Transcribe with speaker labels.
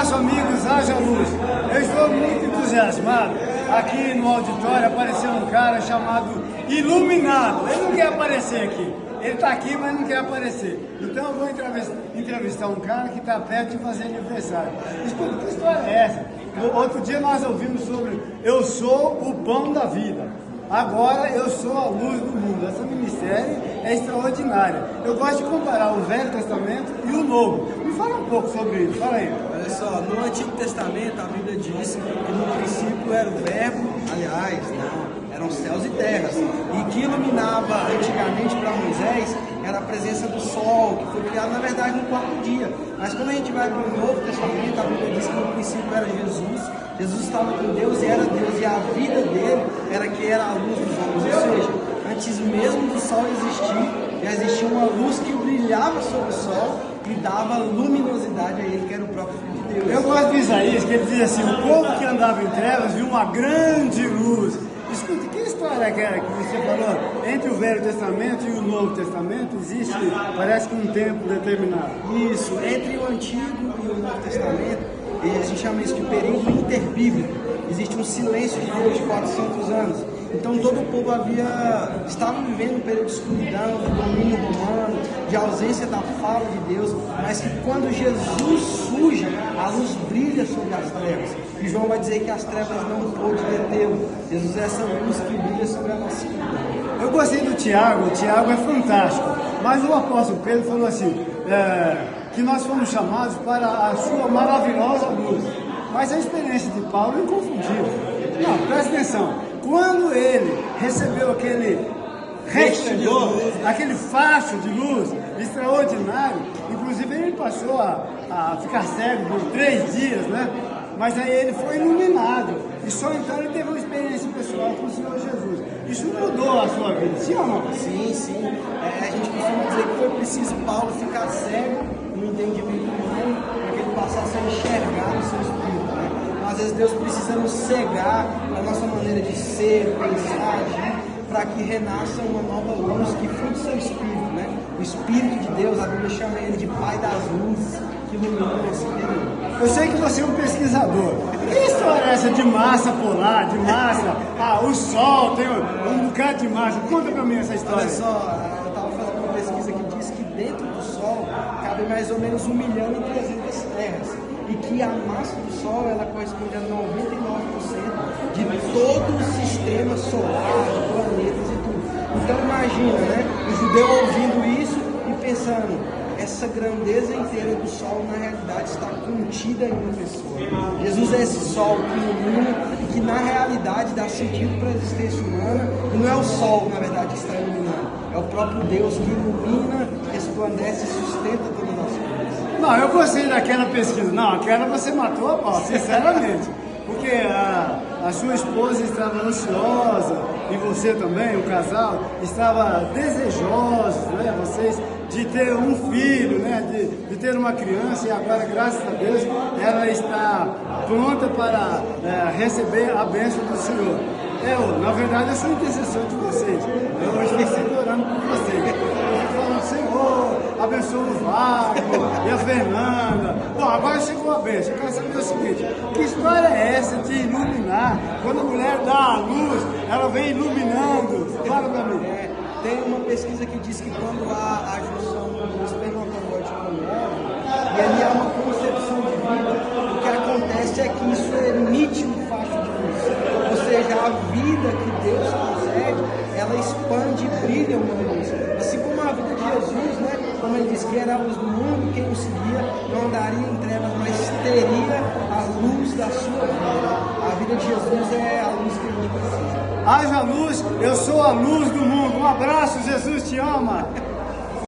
Speaker 1: abraço, amigos, haja luz. Eu estou muito entusiasmado. Aqui no auditório apareceu um cara chamado Iluminado. Ele não quer aparecer aqui. Ele está aqui, mas não quer aparecer. Então eu vou entrevistar um cara que está perto de fazer aniversário. Escuta, que história é essa? Outro dia nós ouvimos sobre eu sou o pão da vida. Agora eu sou a luz do mundo. Essa ministério é extraordinária. Eu gosto de comparar o Velho Testamento e o Novo. Me fala um pouco sobre isso, fala aí.
Speaker 2: Olha só, no Antigo Testamento a Bíblia diz que no princípio era o verbo, aliás, não, eram céus e terras. E que iluminava antigamente para Moisés era a presença do sol, que foi criado na verdade no quarto dia. Mas quando a gente vai para o Novo Testamento, a Bíblia diz que no princípio era Jesus. Jesus estava com Deus e era Deus, e a vida dele era que era a luz dos homens. Ou seja, antes mesmo do sol existir, já existia uma luz que brilhava sobre o sol e dava luminosidade a ele, que era o próprio Filho de Deus.
Speaker 1: Eu gosto de Isaías, que ele diz assim: o povo que andava em trevas viu uma grande luz. Escute, que história é aquela que você falou? Entre o Velho Testamento e o Novo Testamento existe, parece que um tempo determinado.
Speaker 2: Isso, entre o Antigo e o Novo Testamento, a gente chama isso de período interbíblico. Existe um silêncio de Deus de 400 anos. Então todo o povo estava vivendo um período de escuridão, de domínio romano, de ausência da fala de Deus, mas que quando Jesus surge, a luz brilha sobre as trevas. E João vai dizer que as trevas não pôde detê-lo. Jesus é essa luz que brilha sobre a nossa vida.
Speaker 1: Eu gostei do Tiago, o Tiago é fantástico, mas o apóstolo Pedro falou assim, que nós fomos chamados para a sua maravilhosa luz. Mas a experiência de Paulo é inconfundível. Não, presta atenção. Quando ele recebeu aquele resplendor, aquele facho de luz extraordinário, inclusive ele passou a ficar cego por 3 dias, né? Mas aí ele foi iluminado. E só então ele teve uma experiência pessoal com o Senhor Jesus. Isso mudou a sua vida, sim ou não?
Speaker 2: Sim, sim. A gente costuma dizer que foi preciso Paulo ficar cego no entendimento humano para que ele passasse a enxergar no seu espírito, né? Então, às vezes Deus precisa nos cegar na nossa maneira de ser, pensar, agir, para que renasça uma nova luz que flui do seu espírito, né? O Espírito de Deus, a Bíblia chama ele de Pai das Luzes, que ilumina o nosso interior.
Speaker 1: Eu sei que você é um pesquisador. Que história é essa de massa polar, de massa? O Sol tem um bocado de massa. Conta pra mim essa história.
Speaker 2: Olha só, eu estava fazendo uma pesquisa que diz que dentro do Sol cabe mais ou menos 1.300.000 terras. E que a massa do Sol ela corresponde a 99% de todo o sistema solar, de planetas e tudo. Então imagina, né? O judeu ouvindo isso e pensando, essa grandeza inteira do Sol na realidade está contida em uma pessoa. Jesus é esse Sol que ilumina e que na realidade dá sentido para a existência humana. E não é o Sol, na verdade, que está iluminando, é o próprio Deus que ilumina, resplandece e sustenta toda a nossa vida.
Speaker 1: Não, eu gostei daquela pesquisa. Não, aquela você matou a pau, sinceramente. Porque a sua esposa estava ansiosa e você também, o casal, estava desejosos, né? Vocês de ter um filho, né? De ter uma criança, e agora, graças a Deus, ela está pronta para receber a bênção do Senhor. Na verdade, eu sou intercessor de vocês. Eu estou sempre orando por vocês. Eu estou falando, Senhor, abençoa o Wagner e a Fernanda. Bom, agora chegou a bênção. Eu quero saber o seguinte: que história é essa de iluminar? Quando a mulher dá a luz, ela vem iluminando. Fala pra mim.
Speaker 2: Tem uma pesquisa que diz que quando há a junção do espermatozoide com o óvulo, e ali há uma concepção de vida, o que acontece é que isso emite um facho de luz. Ou seja, a vida que Deus concede, ela expande e brilha uma luz. Assim como a vida de Jesus, né? Como ele disse que era a luz do mundo, quem o seguia não andaria em trevas, mas teria a luz da sua vida. A vida de Jesus é a luz que a gente precisa.
Speaker 1: Haja luz, eu sou a luz do mundo. Um abraço, Jesus te ama.